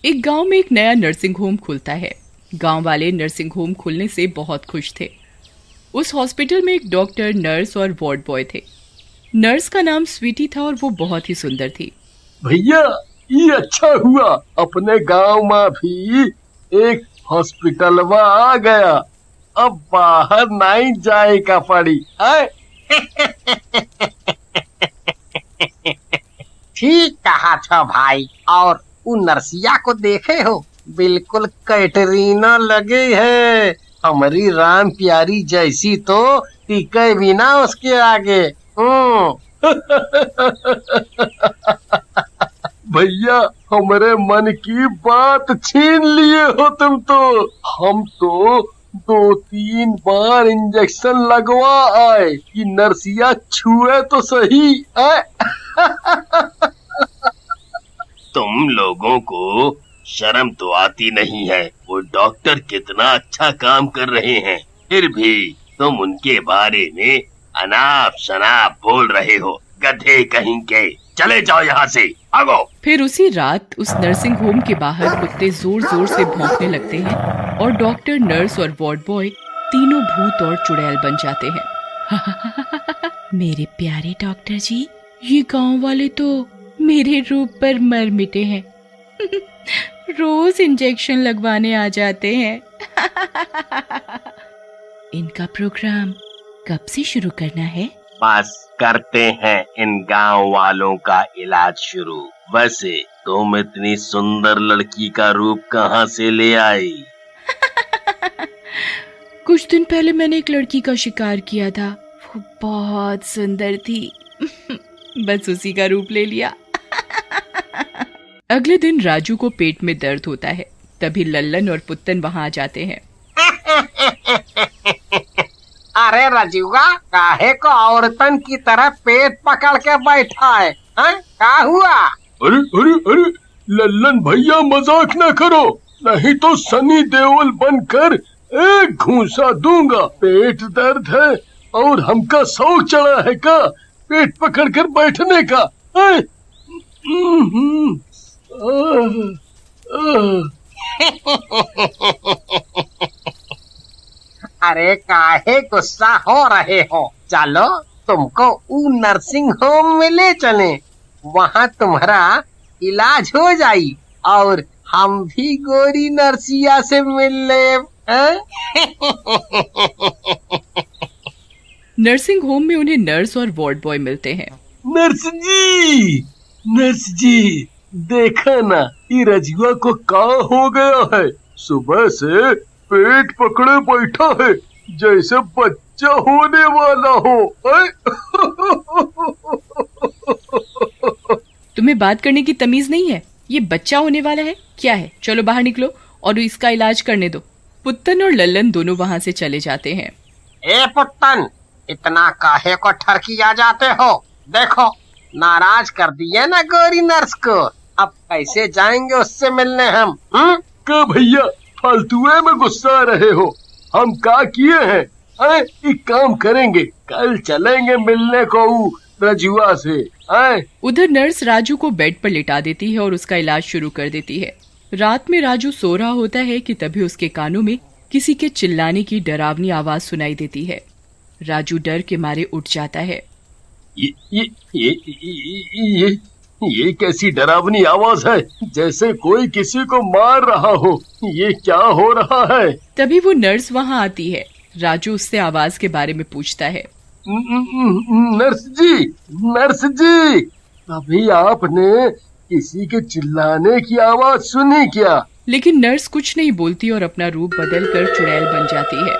एक गांव में एक नया नर्सिंग होम खुलता है। गांव वाले नर्सिंग होम खुलने से बहुत खुश थे। उस हॉस्पिटल में एक डॉक्टर, नर्स और वार्ड बॉय थे। नर्स का नाम स्वीटी था और वो बहुत ही सुंदर थी। भैया, ये अच्छा हुआ, अपने गांव में भी एक हॉस्पिटलवा आ गया। अब बाहर नहीं जाए का पड़ी है। ठीक कहा था भाई। और उ नरसिया को देखे हो, बिल्कुल कैटरीना लगे है। हमारी राम प्यारी जैसी तो टिके भी ना उसके आगे। भैया, हमारे मन की बात छीन लिए हो तुम तो। हम तो 2-3 बार इंजेक्शन लगवा आए कि नरसिया छुए तो सही है। तुम लोगों को शर्म तो आती नहीं है। वो डॉक्टर कितना अच्छा काम कर रहे हैं, फिर भी तुम उनके बारे में अनाप शनाप बोल रहे हो। गधे कहीं के, चले जाओ यहाँ से, भागो। फिर उसी रात उस नर्सिंग होम के बाहर कुत्ते जोर जोर से भौंकने लगते हैं और डॉक्टर, नर्स और वार्ड बॉय तीनों भूत और चुड़ैल बन जाते हैं। मेरे प्यारे डॉक्टर जी, ये गांव वाले तो मेरे रूप पर मर मिटे हैं। रोज इंजेक्शन लगवाने आ जाते हैं। इनका प्रोग्राम कब से शुरू करना है? बस करते हैं इन गांव वालों का इलाज शुरू। वैसे तुम इतनी सुंदर लड़की का रूप कहाँ से ले आई? कुछ दिन पहले मैंने एक लड़की का शिकार किया था। वो बहुत सुंदर थी। बस उसी का रूप ले लिया। अगले दिन राजू को पेट में दर्द होता है। तभी लल्लन और पुत्तन वहाँ आ जाते हैं। अरे रजुआ, काहे को औरतन की तरह पेट पकड़ के बैठा है? क्या हुआ? अरे अरे अरे, लल्लन भैया मजाक न करो, नहीं तो सनी देओल बनकर एक घूंसा दूंगा। पेट दर्द है और हमका शौक चढ़ा है का पेट पकड़ कर बैठने का? अरे काहे गुस्सा हो रहे हो? चलो तुमको उ नर्सिंग होम में ले चले, वहाँ तुम्हारा इलाज हो जाई और हम भी गोरी नर्सिया से मिल ले। नर्सिंग होम में उन्हें नर्स और वार्ड बॉय मिलते हैं। नर्स जी, देखा ना, ये रजुआ को क्या हो गया है। सुबह से पेट पकड़े बैठा है जैसे बच्चा होने वाला हो। तुम्हें बात करने की तमीज नहीं है? ये बच्चा होने वाला है क्या है? चलो बाहर निकलो और इसका इलाज करने दो। पुत्तन और लल्लन दोनों वहाँ से चले जाते हैं। ए पुत्तन, इतना काहे को ठरकिया जाते हो? देखो, नाराज कर दिए ना गोरी नर्स को। अब कैसे जाएंगे उससे मिलने हम? क्या भैया, फालतुए में गुस्सा रहे हो? हम क्या किए हैं? एक काम करेंगे, कल चलेंगे मिलने को रजुआ से। उधर नर्स राजू को बेड पर लिटा देती है और उसका इलाज शुरू कर देती है। रात में राजू सो रहा होता है कि तभी उसके कानों में किसी के चिल्लाने की डरावनी आवाज सुनाई देती है। राजू डर के मारे उठ जाता है। ये कैसी डरावनी आवाज है? जैसे कोई किसी को मार रहा हो। ये क्या हो रहा है? तभी वो नर्स वहाँ आती है। राजू उससे आवाज के बारे में पूछता है। नर्स जी, अभी आपने किसी के चिल्लाने की आवाज सुनी क्या? लेकिन नर्स कुछ नहीं बोलती और अपना रूप बदलकर चुड़ैल बन जाती है।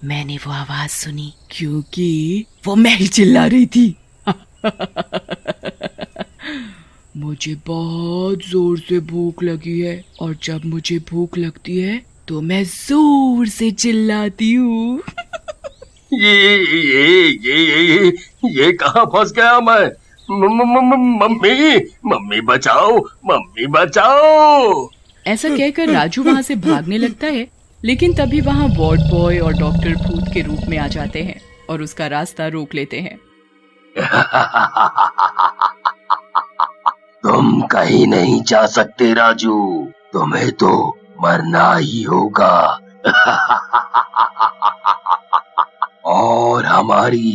मैंने वो आवाज सुनी क्योंकि वो मैं ही चिल्ला रही थी। मुझे बहुत जोर से भूख लगी है और जब मुझे भूख लगती है तो मैं जोर से चिल्लाती हूँ। ये कहाँ फंस गया मैं? मम्मी बचाओ। ऐसा कहकर राजू वहाँ से भागने लगता है, लेकिन तभी वहाँ वार्ड बॉय और डॉक्टर भूत के रूप में आ जाते हैं और उसका रास्ता रोक लेते हैं। तुम कहीं नहीं जा सकते राजू, तुम्हें तो मरना ही होगा। और हमारी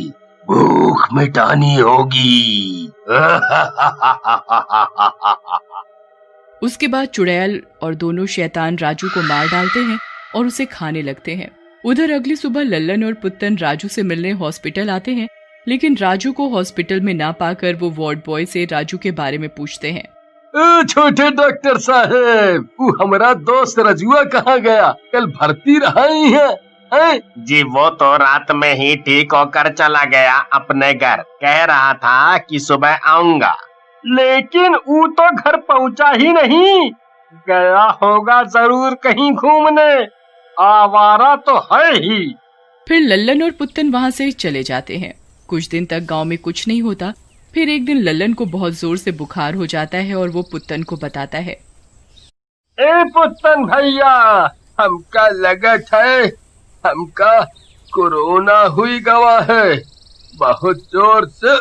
भूख मिटानी होगी। उसके बाद चुड़ैल और दोनों शैतान राजू को मार डालते हैं और उसे खाने लगते हैं। उधर अगली सुबह लल्लन और पुत्तन राजू से मिलने हॉस्पिटल आते हैं, लेकिन राजू को हॉस्पिटल में ना पाकर वो वार्ड बॉय से राजू के बारे में पूछते हैं। छोटे डॉक्टर साहब, वो हमारा दोस्त रजुआ कहाँ गया? कल भर्ती रहा ही है? जी वो तो रात में ही ठीक होकर चला गया अपने घर। कह रहा था कि सुबह आऊंगा, लेकिन वो तो घर पहुंचा ही नहीं। गया होगा जरूर कहीं घूमने, आवारा तो है ही। फिर लल्लन और पुत्तन वहाँ से चले जाते हैं। कुछ दिन तक गांव में कुछ नहीं होता। फिर एक दिन लल्लन को बहुत जोर से बुखार हो जाता है और वो पुत्तन को बताता है। ए पुत्तन भैया, हमका लगत है हमका कोरोना हुई गवा है। बहुत जोर से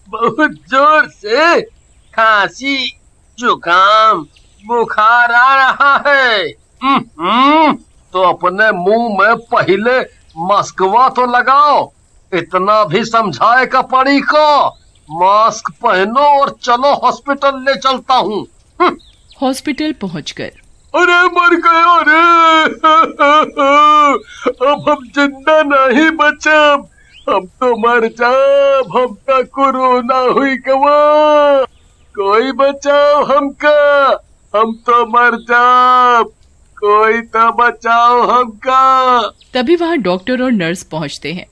बहुत जोर से खांसी, जुकाम, बुखार आ रहा है। तो अपने मुंह में पहले मास्कवा तो लगाओ। इतना भी समझाए का पड़ी को। मास्क पहनो और चलो हॉस्पिटल ले चलता हूँ। हॉस्पिटल पहुंचकर अरे मर गया रे। अब हम जिंदा नहीं बचब, हम तो मर जाब। हमका कोरोना हुई गवा, कोई बचाओ हमका, हम तो मर जाब। कोई तो बचाओ हमका। तभी वहाँ डॉक्टर और नर्स पहुँचते हैं।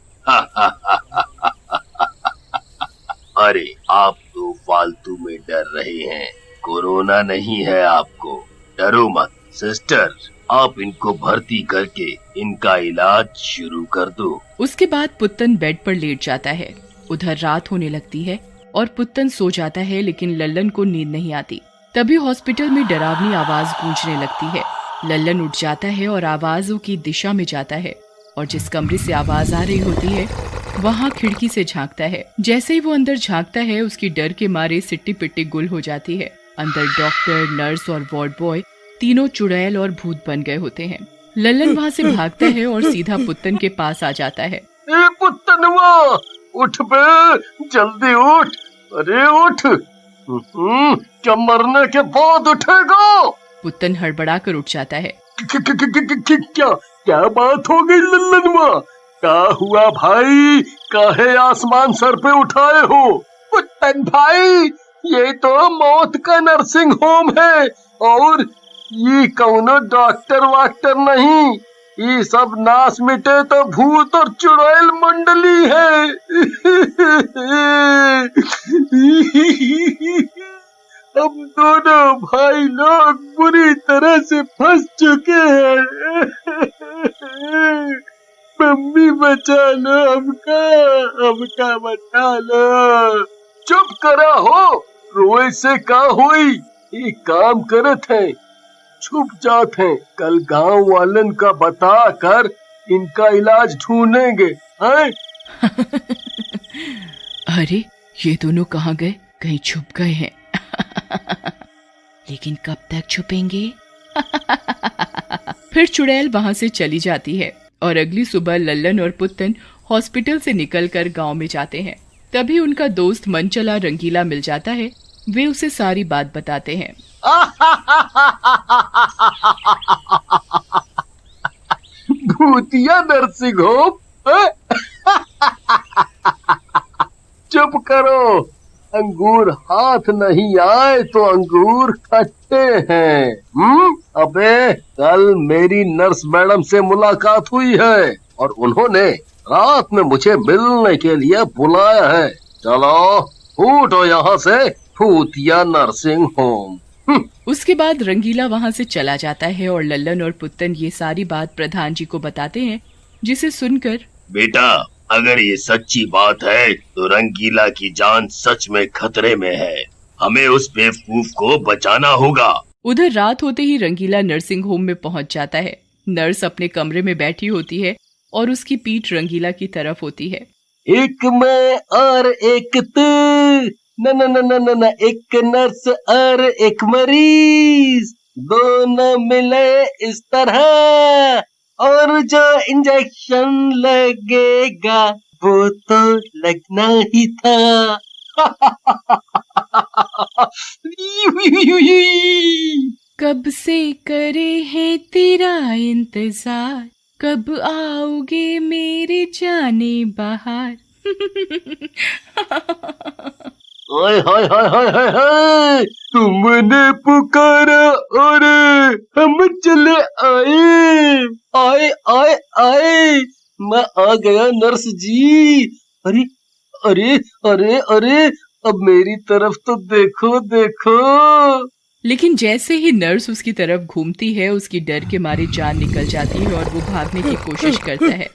अरे आप तो फालतू में डर रहे हैं, कोरोना नहीं है आपको, डरो मत। सिस्टर, आप इनको भर्ती करके इनका इलाज शुरू कर दो। उसके बाद पुत्तन बेड पर लेट जाता है। उधर रात होने लगती है और पुत्तन सो जाता है, लेकिन लल्लन को नींद नहीं आती। तभी हॉस्पिटल में डरावनी आवाज गूंजने लगती है। लल्लन उठ जाता है और आवाजों की दिशा में जाता है और जिस कमरे से आवाज आ रही होती है वहाँ खिड़की से झांकता है। जैसे ही वो अंदर झांकता है, उसकी डर के मारे सिट्टी पिट्टी गुल हो जाती है। अंदर डॉक्टर, नर्स और वार्ड बॉय तीनों चुड़ैल और भूत बन गए होते हैं। लल्लन वहाँ से भागता है और सीधा पुत्तन के पास आ जाता है। ए पुत्तनवा, उठ बे, जल्दी उठ। अरे उठ। क्या मरने के बाद उठेगा? पुत्तन हड़बड़ा कर उठ जाता है। क्या क्या बात हो गई लल्लनवा? क्या हुआ भाई? काहे आसमान सर पे उठाए हो? पुत्तन भाई, ये तो मौत का नर्सिंग होम है और ये कौनो डॉक्टर वाक्टर नहीं। ये सब नाश मिटे तो भूत और चुड़ैल मंडली है। हम दोनों भाई लोग बुरी तरह से फंस चुके हैं। मम्मी बचा लो हमका, हमका बचा लो। चुप करा हो, रोए से का हुई? ये काम करत है, छुप जाते हैं। कल गांव वालन का बता कर इनका इलाज ढूंढेंगे। हैं? अरे ये दोनों कहाँ गए? कहीं छुप गए हैं। लेकिन कब तक छुपेंगे? फिर चुड़ैल वहाँ से चली जाती है और अगली सुबह लल्लन और पुत्तन हॉस्पिटल से निकलकर गांव में जाते हैं। तभी उनका दोस्त मनचला रंगीला मिल जाता है। वे उसे सारी बात बताते हैं। भूतिया नर्सिंग होम? चुप करो। अंगूर हाथ नहीं आए तो अंगूर खट्टे हैं। अबे कल मेरी नर्स मैडम से मुलाकात हुई है और उन्होंने रात में मुझे मिलने के लिए बुलाया है। चलो उठो यहाँ से, भूतिया नर्सिंग होम। उसके बाद रंगीला वहाँ से चला जाता है और लल्लन और पुत्तन ये सारी बात प्रधान जी को बताते हैं, जिसे सुनकर बेटा, अगर ये सच्ची बात है तो रंगीला की जान सच में खतरे में है। हमें उस बेवकूफ को बचाना होगा। उधर रात होते ही रंगीला नर्सिंग होम में पहुंच जाता है। नर्स अपने कमरे में बैठी होती है और उसकी पीठ रंगीला की तरफ होती है। एक मैं और एक तू, न न न न न न, एक नर्स और एक मरीज, दोनों मिले इस तरह, और जो इंजेक्शन लगेगा वो तो लगना ही था। कब से करे हैं तेरा इंतजार, कब आओगे मेरे जाने बाहर। हाय हाय हाय हाय हाय हाय, तुमने पुकारा और हम चले आए, आए आए आए, मैं आ गया नर्स जी। अरे अरे अरे अरे, अब मेरी तरफ तो देखो देखो। लेकिन जैसे ही नर्स उसकी तरफ घूमती है, उसकी डर के मारे जान निकल जाती है और वो भागने की कोशिश करता है।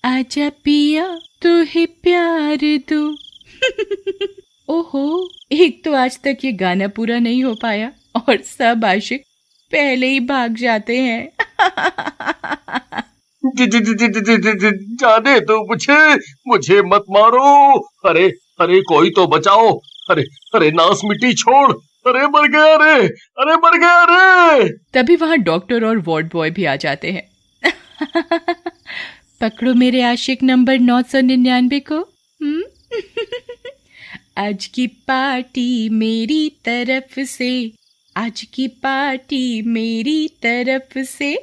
आजा पिया तू है प्यार दो। ओहो, एक तो आज तक ये गाना पूरा नहीं हो पाया और सब आशिक पहले ही भाग जाते हैं। जाने दो मुझे मत मारो। अरे अरे कोई तो बचाओ। अरे अरे नास मिट्टी छोड़। अरे मर गया रे, अरे मर गया रे। तभी वहां डॉक्टर और वार्ड बॉय भी आ जाते हैं। पकड़ो मेरे आशिक नंबर 999 को। आज की पार्टी मेरी तरफ से, आज की पार्टी मेरी तरफ से।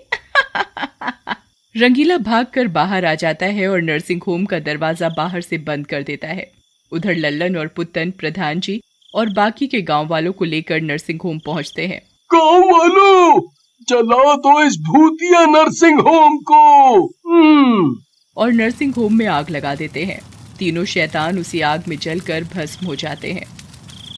रंगीला भागकर बाहर आ जाता है और नर्सिंग होम का दरवाजा बाहर से बंद कर देता है। उधर लल्लन और पुत्तन, प्रधान जी और बाकी के गांव वालों को लेकर नर्सिंग होम पहुंचते हैं। गांव वालों, जला दो इस भूतिया नर्सिंग होम को। और नर्सिंग होम में आग लगा देते हैं। तीनों शैतान उसी आग में जलकर भस्म हो जाते हैं।